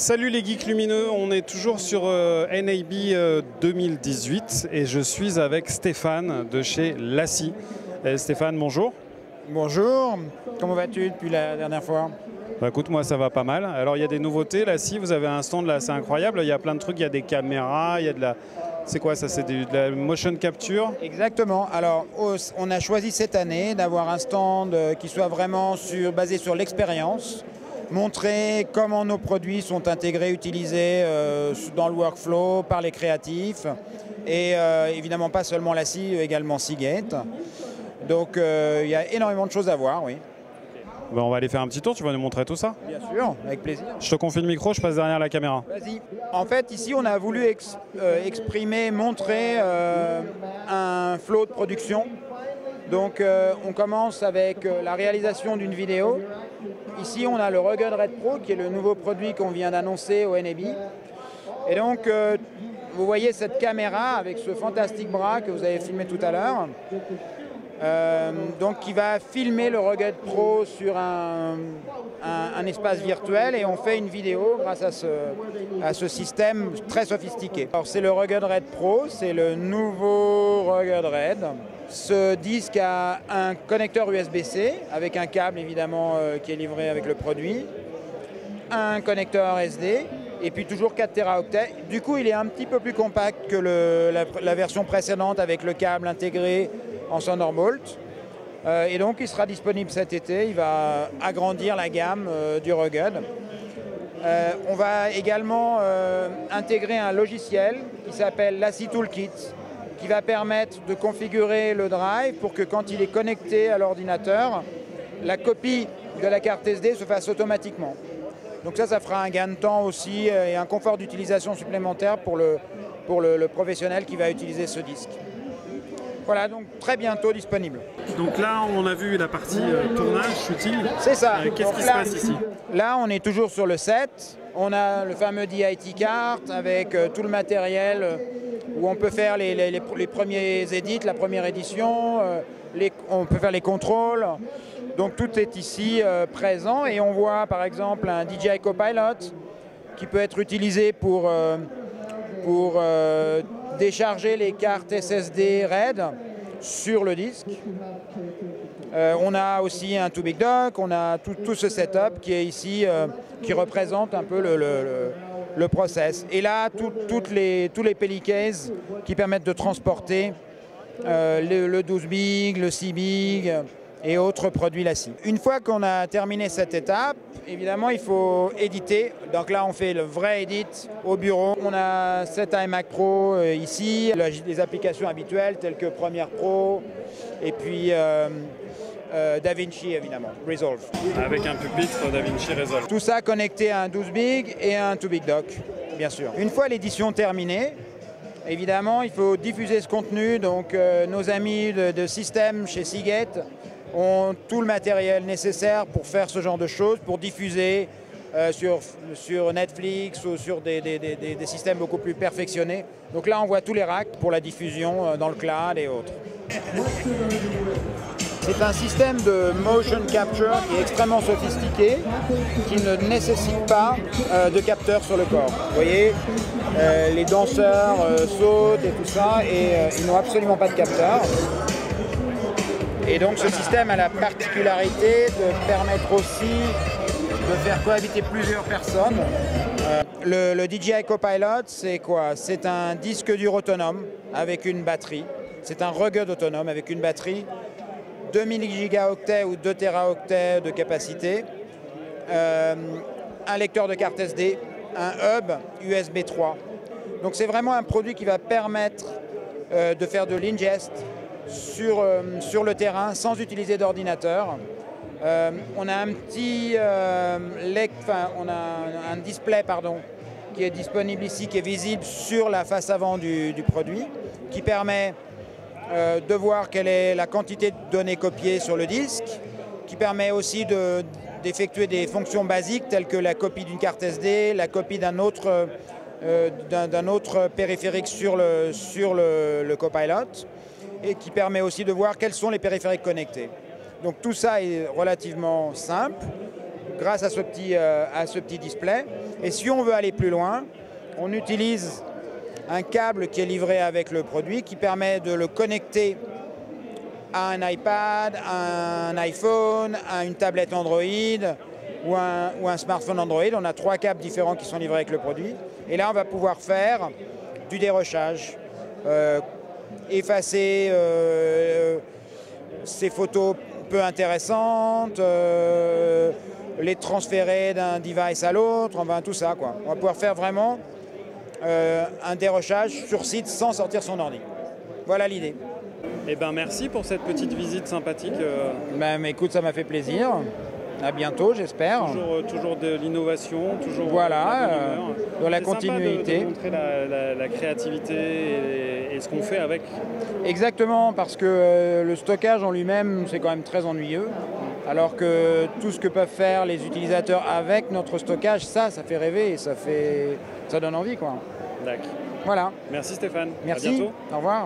Salut les geeks lumineux, on est toujours sur NAB 2018 et je suis avec Stéphane de chez LaCie. Stéphane, bonjour. Bonjour, comment vas-tu depuis la dernière fois? Bah, écoute, moi ça va pas mal. Alors il y a des nouveautés, LaCie, vous avez un stand là, c'est incroyable, il y a plein de trucs, il y a des caméras, il y a de la... C'est quoi ça? C'est de la motion capture? Exactement, alors on a choisi cette année d'avoir un stand qui soit vraiment basé sur l'expérience, montrer comment nos produits sont intégrés, utilisés dans le workflow par les créatifs et évidemment pas seulement LaCie, également Seagate. Donc il y a énormément de choses à voir, oui. Ben, on va aller faire un petit tour, tu vas nous montrer tout ça? Bien sûr, avec plaisir. Je te confie le micro, je passe derrière la caméra. Vas-y. En fait, ici, on a voulu exprimer, montrer un flow de production. Donc, on commence avec la réalisation d'une vidéo. Ici, on a le Rugged Red Pro, qui est le nouveau produit qu'on vient d'annoncer au NAB. Et donc, vous voyez cette caméra avec ce fantastique bras que vous avez filmé tout à l'heure. Donc qui va filmer le Rugged Pro sur un espace virtuel et on fait une vidéo grâce à ce système très sophistiqué. Alors c'est le Rugged Red Pro, c'est le nouveau Rugged Red. Ce disque a un connecteur USB-C avec un câble évidemment qui est livré avec le produit, un connecteur SD et puis toujours 4 Teraoctets. Du coup il est un petit peu plus compact que la version précédente avec le câble intégré en Thunderbolt. Et donc il sera disponible cet été, il va agrandir la gamme du Rugged. On va également intégrer un logiciel qui s'appelle LaCie Toolkit, qui va permettre de configurer le drive pour que quand il est connecté à l'ordinateur, la copie de la carte SD se fasse automatiquement. Donc ça fera un gain de temps aussi et un confort d'utilisation supplémentaire pour le professionnel qui va utiliser ce disque. Voilà, donc très bientôt disponible. Donc là, on a vu la partie tournage, shooting. C'est ça. Qu'est-ce qui se passe ici? Là, on est toujours sur le set. On a le fameux DIT Cart avec tout le matériel où on peut faire les premiers édits, la première édition. On peut faire les contrôles. Donc tout est ici présent et on voit par exemple un DJI Copilot qui peut être utilisé pour décharger les cartes SSD RAID sur le disque. On a aussi un Too Big Dock, on a tout ce setup qui est ici, qui représente un peu le process. Et là, tous les Pelicases qui permettent de transporter le 12 Big, le 6 Big et autres produits LaCie. Une fois qu'on a terminé cette étape, évidemment, il faut éditer. Donc là, on fait le vrai edit au bureau. On a cet iMac Pro ici, les applications habituelles telles que Premiere Pro et puis DaVinci, évidemment, Resolve. Avec un pupitre DaVinci Resolve. Tout ça connecté à un 12 Big et à un Too Big Dock, bien sûr. Une fois l'édition terminée, évidemment, il faut diffuser ce contenu. Donc nos amis de système chez Seagate ont tout le matériel nécessaire pour faire ce genre de choses, pour diffuser sur Netflix ou sur des systèmes beaucoup plus perfectionnés. Donc là, on voit tous les racks pour la diffusion dans le cloud et autres. C'est un système de motion capture qui est extrêmement sophistiqué, qui ne nécessite pas de capteur sur le corps. Vous voyez, les danseurs sautent et tout ça, et ils n'ont absolument pas de capteur. Et donc ce système a la particularité de permettre aussi de faire cohabiter plusieurs personnes. Le DJI Copilot, c'est quoi? C'est un disque dur autonome avec une batterie. C'est un Rugged autonome avec une batterie, 2000 gigaoctets ou 2 teraoctets de capacité, un lecteur de carte SD, un hub USB 3. Donc c'est vraiment un produit qui va permettre de faire de l'ingest sur le terrain sans utiliser d'ordinateur. On a un display qui est disponible ici, qui est visible sur la face avant du produit, qui permet de voir quelle est la quantité de données copiées sur le disque, qui permet aussi d'effectuer des fonctions basiques telles que la copie d'une carte SD, la copie d'un autre périphérique sur le Copilot, et qui permet aussi de voir quels sont les périphériques connectés. Donc tout ça est relativement simple. grâce à ce petit display. Et si on veut aller plus loin, on utilise un câble qui est livré avec le produit qui permet de le connecter à un iPad, à un iPhone, à une tablette Android ou un smartphone Android. On a 3 câbles différents qui sont livrés avec le produit. Et là, on va pouvoir faire du dérochage, effacer ces photos peu intéressantes, les transférer d'un device à l'autre, enfin tout ça, quoi. On va pouvoir faire vraiment un dérochage sur site sans sortir son ordi. Voilà l'idée. Eh ben merci pour cette petite visite sympathique. Mais écoute, ça m'a fait plaisir. À bientôt, j'espère. Toujours de l'innovation, toujours voilà, dans la C'est continuité. sympa de montrer la créativité et ce qu'on fait avec. Exactement, parce que le stockage en lui-même, c'est quand même très ennuyeux. Alors que tout ce que peuvent faire les utilisateurs avec notre stockage, ça fait rêver et ça donne envie, quoi. D'accord. Voilà. Merci Stéphane. Merci. À bientôt. Au revoir.